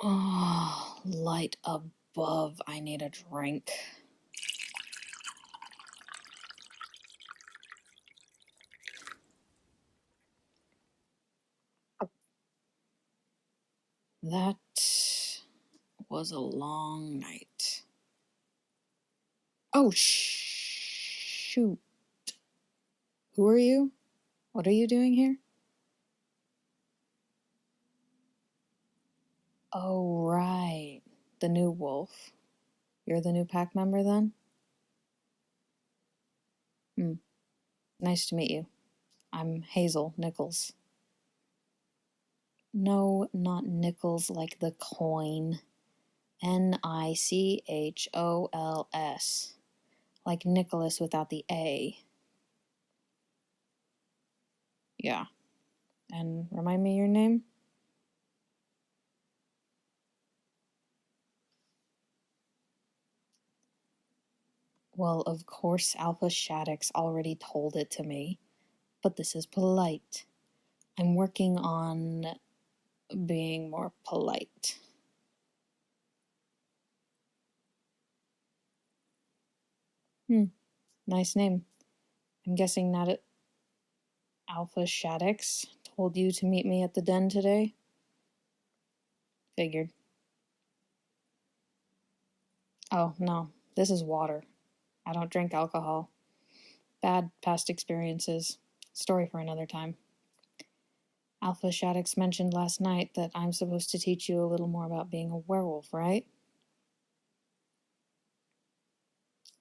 Oh, light above. I need a drink. That was a long night. Oh, shoot. Who are you? What are you doing here? Oh, right. The new wolf. You're the new pack member then? Nice to meet you. I'm Hazel Nichols. No, not Nichols like the coin. Nichols. Like Nicholas without the A. Yeah. And remind me your name? Well, of course Alpha Shaddix already told it to me, but this is polite. I'm working on being more polite. Nice name. I'm guessing that Alpha Shaddix told you to meet me at the den today? Figured. Oh, no. This is water. I don't drink alcohol. Bad past experiences. Story for another time. Alpha Shaddix mentioned last night that I'm supposed to teach you a little more about being a werewolf, right?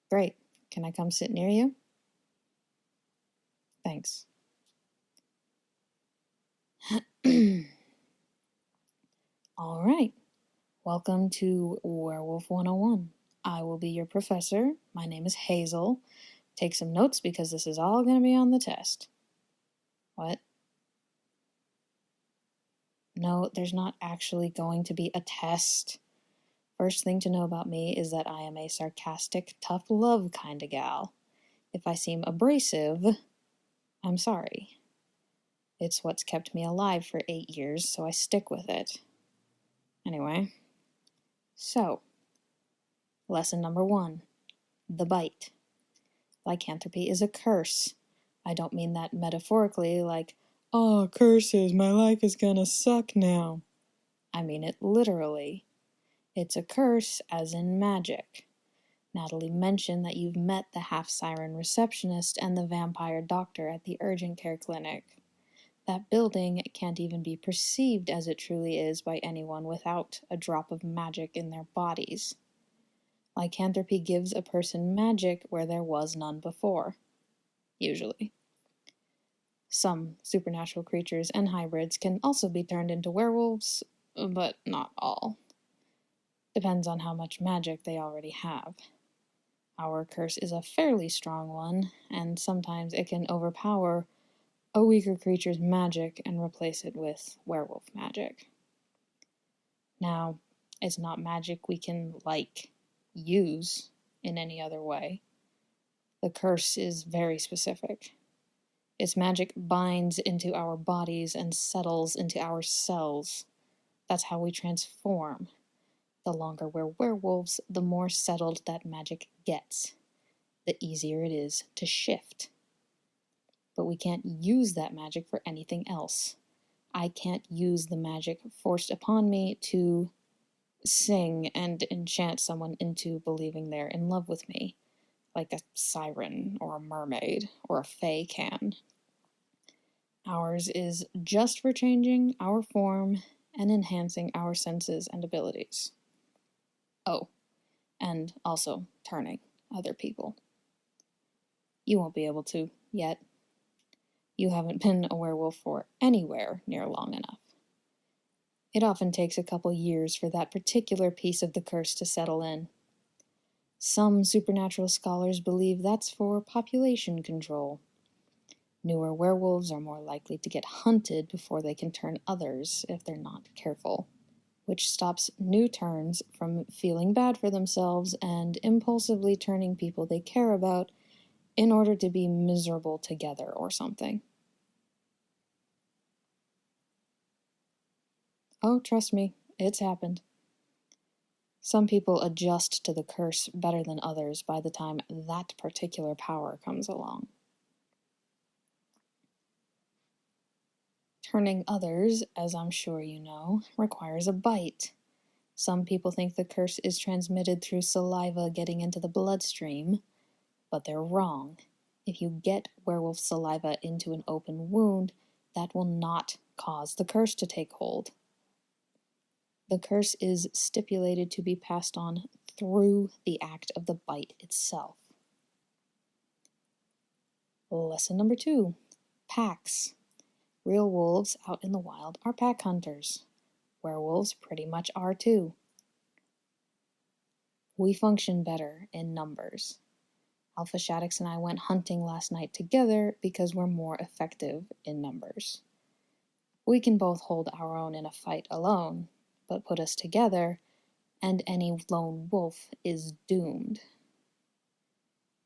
Great. Can I come sit near you? Thanks. All right. Welcome to Werewolf 101. I will be your professor. My name is Hazel. Take some notes because this is all going to be on the test. What? No, there's not actually going to be a test. First thing to know about me is that I am a sarcastic, tough love kind of gal. If I seem abrasive, I'm sorry. It's what's kept me alive for 8 years, so I stick with it. Anyway, so, lesson number 1, the bite. Lycanthropy is a curse. I don't mean that metaphorically, like, oh, curses, my life is gonna suck now. I mean it literally. It's a curse, as in magic. Natalie mentioned that you've met the half-siren receptionist and the vampire doctor at the urgent care clinic. That building can't even be perceived as it truly is by anyone without a drop of magic in their bodies. Lycanthropy gives a person magic where there was none before. Usually. Some supernatural creatures and hybrids can also be turned into werewolves, but not all. Depends on how much magic they already have. Our curse is a fairly strong one, and sometimes it can overpower a weaker creature's magic and replace it with werewolf magic. Now, it's not magic we can, use in any other way. The curse is very specific. Its magic binds into our bodies and settles into our cells. That's how we transform. The longer we're werewolves, the more settled that magic gets. The easier it is to shift. But we can't use that magic for anything else. I can't use the magic forced upon me to sing and enchant someone into believing they're in love with me, like a siren or a mermaid or a fae can. Ours is just for changing our form and enhancing our senses and abilities. Oh, and also turning other people. You won't be able to yet. You haven't been a werewolf for anywhere near long enough. It often takes a couple years for that particular piece of the curse to settle in. Some supernatural scholars believe that's for population control. Newer werewolves are more likely to get hunted before they can turn others if they're not careful, which stops new turns from feeling bad for themselves and impulsively turning people they care about in order to be miserable together or something. Oh, trust me, it's happened. Some people adjust to the curse better than others by the time that particular power comes along. Turning others, as I'm sure you know, requires a bite. Some people think the curse is transmitted through saliva getting into the bloodstream, but they're wrong. If you get werewolf saliva into an open wound, that will not cause the curse to take hold. The curse is stipulated to be passed on through the act of the bite itself. Lesson number 2. Packs. Real wolves out in the wild are pack hunters. Werewolves pretty much are too. We function better in numbers. Alpha Shaddix and I went hunting last night together because we're more effective in numbers. We can both hold our own in a fight alone, but put us together, and any lone wolf is doomed.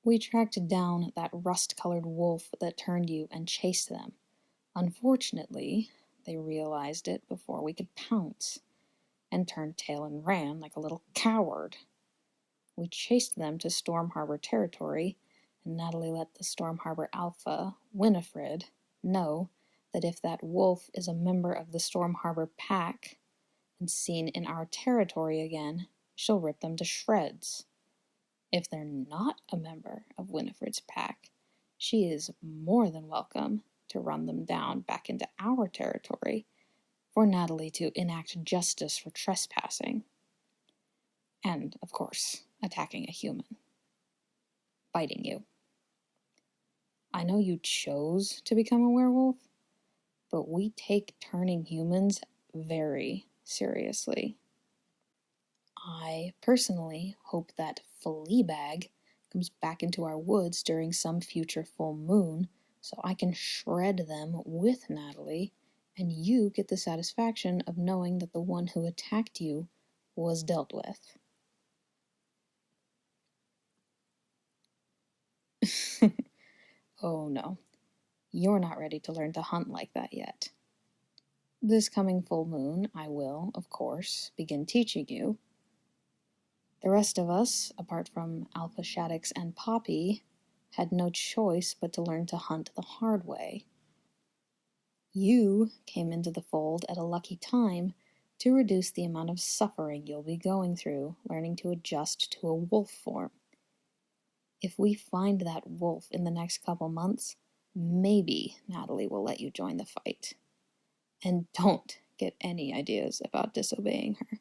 We tracked down that rust-colored wolf that turned you and chased them. Unfortunately, they realized it before we could pounce, and turned tail and ran like a little coward. We chased them to Storm Harbor territory, and Natalie let the Storm Harbor Alpha, Winifred, know that if that wolf is a member of the Storm Harbor pack and seen in our territory again, she'll rip them to shreds. If they're not a member of Winifred's pack, she is more than welcome to run them down back into our territory for Natalie to enact justice for trespassing. And, of course, attacking a human. Biting you. I know you chose to become a werewolf, but we take turning humans very seriously. I personally hope that Fleabag comes back into our woods during some future full moon so I can shred them with Natalie, and you get the satisfaction of knowing that the one who attacked you was dealt with. Oh no, you're not ready to learn to hunt like that yet. This coming full moon, I will, of course, begin teaching you. The rest of us, apart from Alpha Shaddix and Poppy, had no choice but to learn to hunt the hard way. You came into the fold at a lucky time to reduce the amount of suffering you'll be going through learning to adjust to a wolf form. If we find that wolf in the next couple months, maybe Natalie will let you join the fight. And don't get any ideas about disobeying her.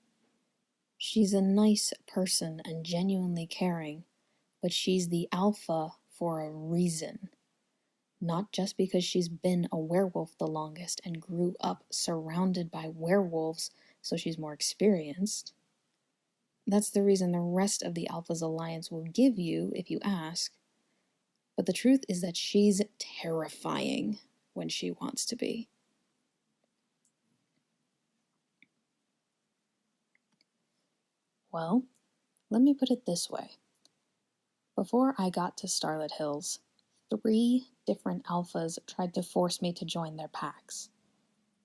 She's a nice person and genuinely caring, but she's the alpha for a reason. Not just because she's been a werewolf the longest and grew up surrounded by werewolves, so she's more experienced. That's the reason the rest of the Alpha's alliance will give you if you ask. But the truth is that she's terrifying when she wants to be. Well, let me put it this way. Before I got to Starlit Hills, 3 different alphas tried to force me to join their packs.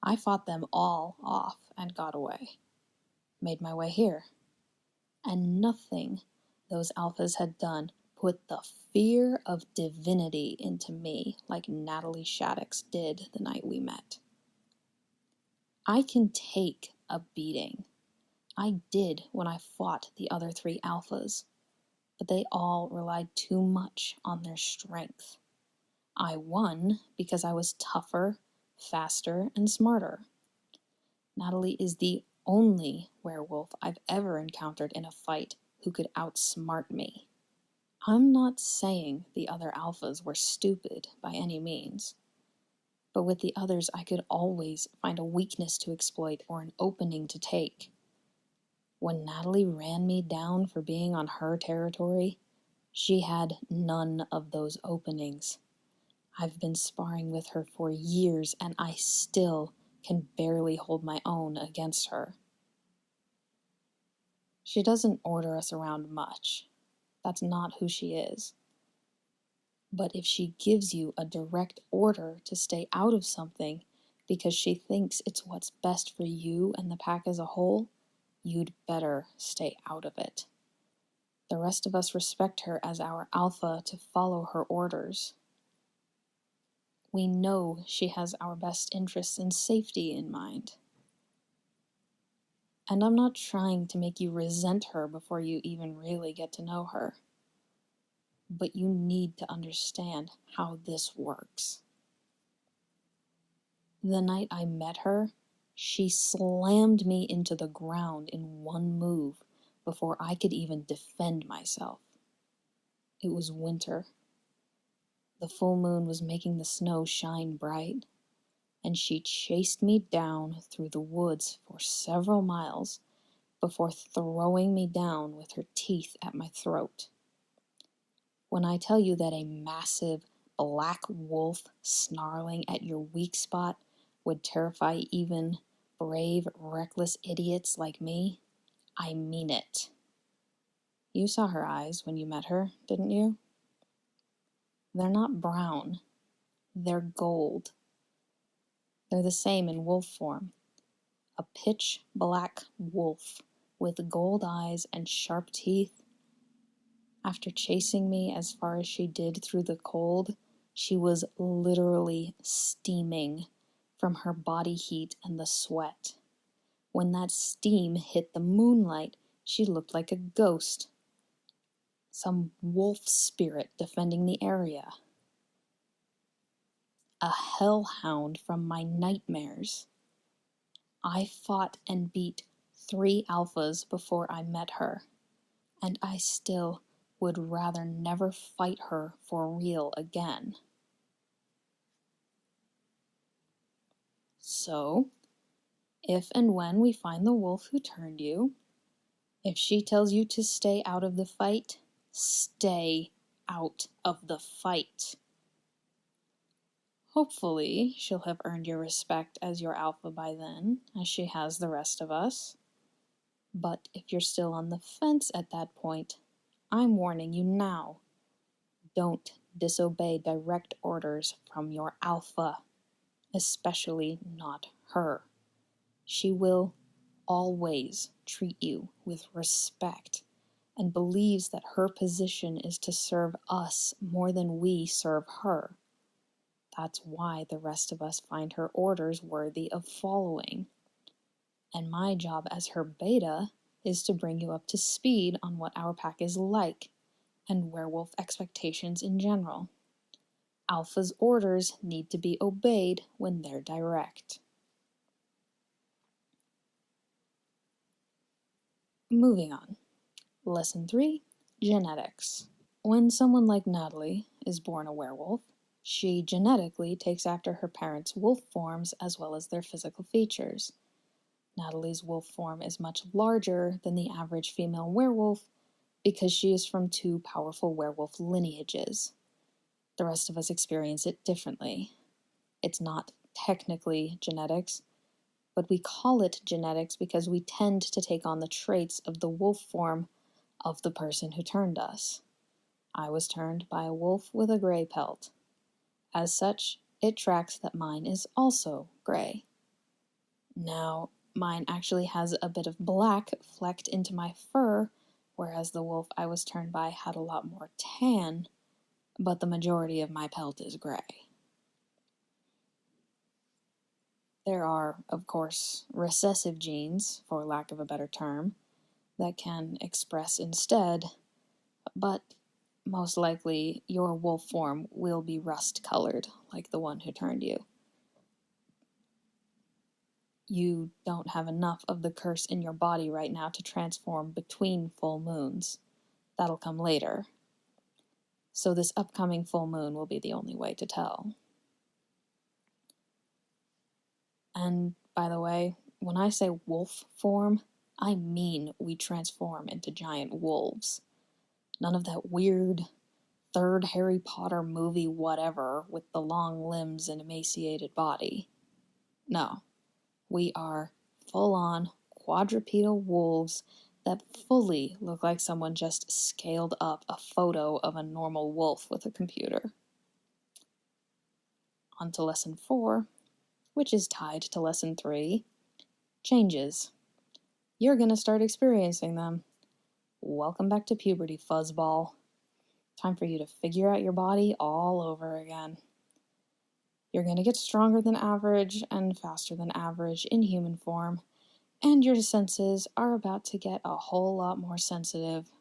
I fought them all off and got away. Made my way here. And nothing those alphas had done put the fear of divinity into me like Natalie Shaddix did the night we met. I can take a beating. I did when I fought the other 3 alphas, but they all relied too much on their strength. I won because I was tougher, faster, and smarter. Natalie is the only werewolf I've ever encountered in a fight who could outsmart me. I'm not saying the other alphas were stupid by any means, but with the others I could always find a weakness to exploit or an opening to take. When Natalie ran me down for being on her territory, she had none of those openings. I've been sparring with her for years, and I still can barely hold my own against her. She doesn't order us around much. That's not who she is. But if she gives you a direct order to stay out of something because she thinks it's what's best for you and the pack as a whole, You'd better stay out of it. The rest of us respect her as our alpha to follow her orders. We know she has our best interests and safety in mind. And I'm not trying to make you resent her before you even really get to know her. But you need to understand how this works. The night I met her, she slammed me into the ground in one move before I could even defend myself. It was winter. The full moon was making the snow shine bright, and she chased me down through the woods for several miles before throwing me down with her teeth at my throat. When I tell you that a massive black wolf snarling at your weak spot would terrify even brave, reckless idiots like me, I mean it. You saw her eyes when you met her, didn't you? They're not brown. They're gold. They're the same in wolf form. A pitch black wolf with gold eyes and sharp teeth. After chasing me as far as she did through the cold, she was literally steaming from her body heat and the sweat. When that steam hit the moonlight, she looked like a ghost. Some wolf spirit defending the area. A hellhound from my nightmares. I fought and beat 3 alphas before I met her, and I still would rather never fight her for real again. So, if and when we find the wolf who turned you, if she tells you to stay out of the fight, stay out of the fight. Hopefully, she'll have earned your respect as your alpha by then, as she has the rest of us. But if you're still on the fence at that point, I'm warning you now. Don't disobey direct orders from your alpha, especially not her. She will always treat you with respect and believes that her position is to serve us more than we serve her. That's why the rest of us find her orders worthy of following. And my job as her beta is to bring you up to speed on what our pack is like and werewolf expectations in general. Alpha's orders need to be obeyed when they're direct. Moving on. Lesson 3, Genetics. When someone like Natalie is born a werewolf, she genetically takes after her parents' wolf forms as well as their physical features. Natalie's wolf form is much larger than the average female werewolf because she is from 2 powerful werewolf lineages. The rest of us experience it differently. It's not technically genetics, but we call it genetics because we tend to take on the traits of the wolf form of the person who turned us. I was turned by a wolf with a gray pelt. As such, it tracks that mine is also gray. Now, mine actually has a bit of black flecked into my fur, whereas the wolf I was turned by had a lot more tan, but the majority of my pelt is gray. There are, of course, recessive genes, for lack of a better term, that can express instead, but most likely your wolf form will be rust-colored, like the one who turned you. You don't have enough of the curse in your body right now to transform between full moons. That'll come later. So this upcoming full moon will be the only way to tell. And by the way, when I say wolf form, I mean we transform into giant wolves. None of that weird third Harry Potter movie whatever with the long limbs and emaciated body. No, we are full-on quadrupedal wolves that fully look like someone just scaled up a photo of a normal wolf with a computer. On to lesson 4, which is tied to lesson 3, changes. you're gonna start experiencing them. Welcome back to puberty, fuzzball. Time for you to figure out your body all over again. You're gonna get stronger than average and faster than average in human form, and your senses are about to get a whole lot more sensitive,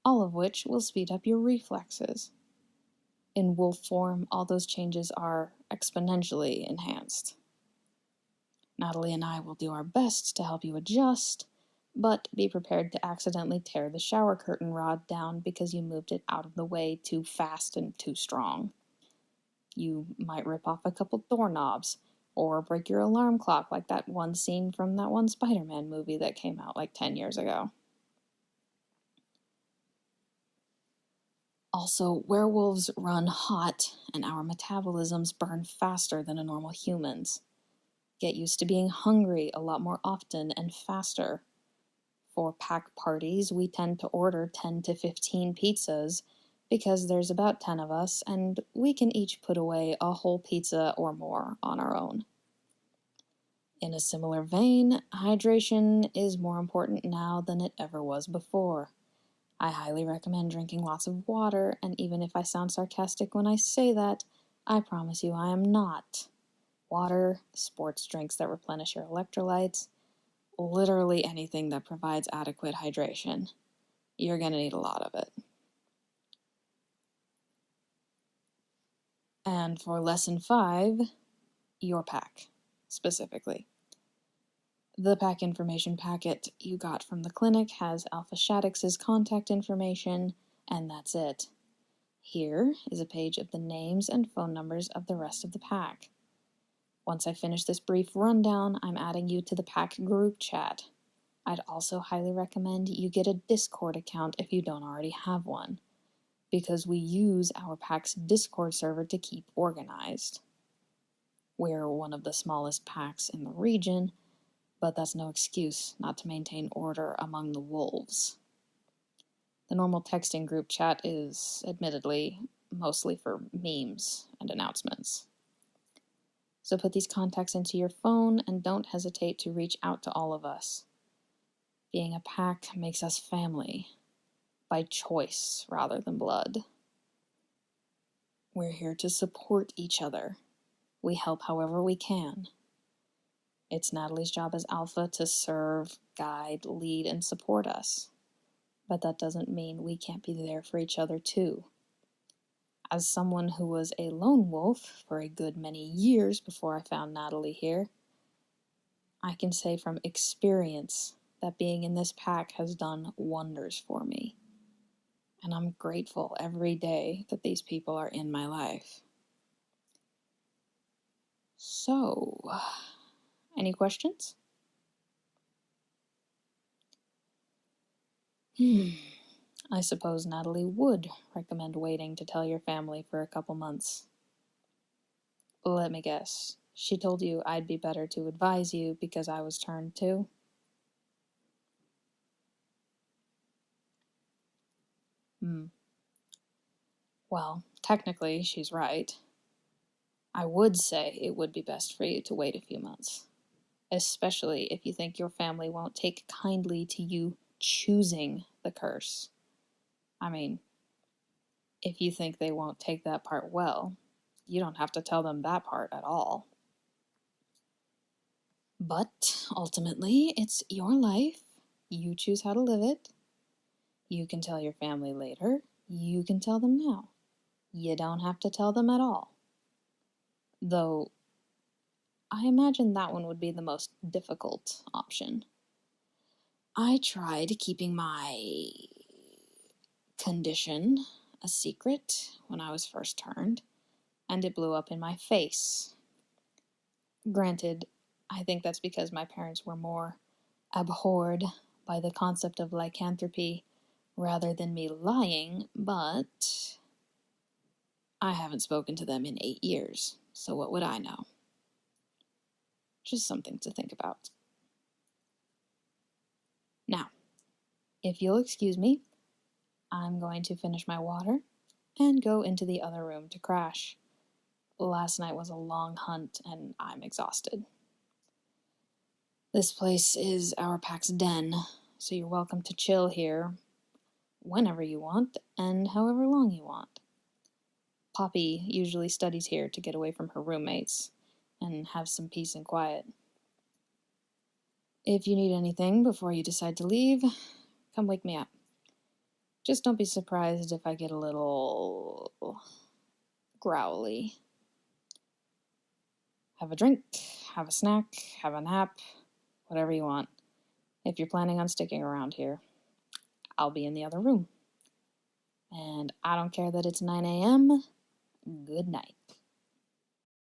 all of which will speed up your reflexes. In wolf form, all those changes are exponentially enhanced. Natalie and I will do our best to help you adjust, but be prepared to accidentally tear the shower curtain rod down because you moved it out of the way too fast and too strong. You might rip off a couple doorknobs, or break your alarm clock like that one scene from that one Spider-Man movie that came out like 10 years ago. Also, werewolves run hot, and our metabolisms burn faster than a normal human's. Get used to being hungry a lot more often and faster. For pack parties, we tend to order 10 to 15 pizzas because there's about 10 of us and we can each put away a whole pizza or more on our own. In a similar vein, hydration is more important now than it ever was before. I highly recommend drinking lots of water, and even if I sound sarcastic when I say that, I promise you I am not. Water, sports drinks that replenish your electrolytes, literally anything that provides adequate hydration. You're going to need a lot of it. And for lesson 5, your pack, specifically. The pack information packet you got from the clinic has Alpha Shaddix's contact information, and that's it. Here is a page of the names and phone numbers of the rest of the pack. Once I finish this brief rundown, I'm adding you to the pack group chat. I'd also highly recommend you get a Discord account if you don't already have one, because we use our pack's Discord server to keep organized. We're one of the smallest packs in the region, but that's no excuse not to maintain order among the wolves. The normal texting group chat is, admittedly, mostly for memes and announcements. So put these contacts into your phone and don't hesitate to reach out to all of us. Being a pack makes us family, by choice rather than blood. We're here to support each other. We help however we can. It's Natalie's job as Alpha to serve, guide, lead, and support us. But that doesn't mean we can't be there for each other too. As someone who was a lone wolf for a good many years before I found Natalie here, I can say from experience that being in this pack has done wonders for me. And I'm grateful every day that these people are in my life. So, any questions? I suppose Natalie would recommend waiting to tell your family for a couple months. Let me guess. She told you I'd be better to advise you because I was turned too? Well, technically, she's right. I would say it would be best for you to wait a few months, especially if you think your family won't take kindly to you choosing the curse. I mean, if you think they won't take that part well, you don't have to tell them that part at all. But ultimately, it's your life. You choose how to live it. You can tell your family later. You can tell them now. You don't have to tell them at all. Though, I imagine that one would be the most difficult option. I tried keeping my condition a secret when I was first turned, and it blew up in my face. Granted, I think that's because my parents were more abhorred by the concept of lycanthropy rather than me lying, but I haven't spoken to them in 8 years, so what would I know? Just something to think about. Now, if you'll excuse me, I'm going to finish my water and go into the other room to crash. Last night was a long hunt and I'm exhausted. This place is our pack's den, so you're welcome to chill here whenever you want and however long you want. Poppy usually studies here to get away from her roommates and have some peace and quiet. If you need anything before you decide to leave, come wake me up. Just don't be surprised if I get a little growly. Have a drink, have a snack, have a nap, whatever you want. If you're planning on sticking around here, I'll be in the other room. And I don't care that it's 9 a.m. Good night.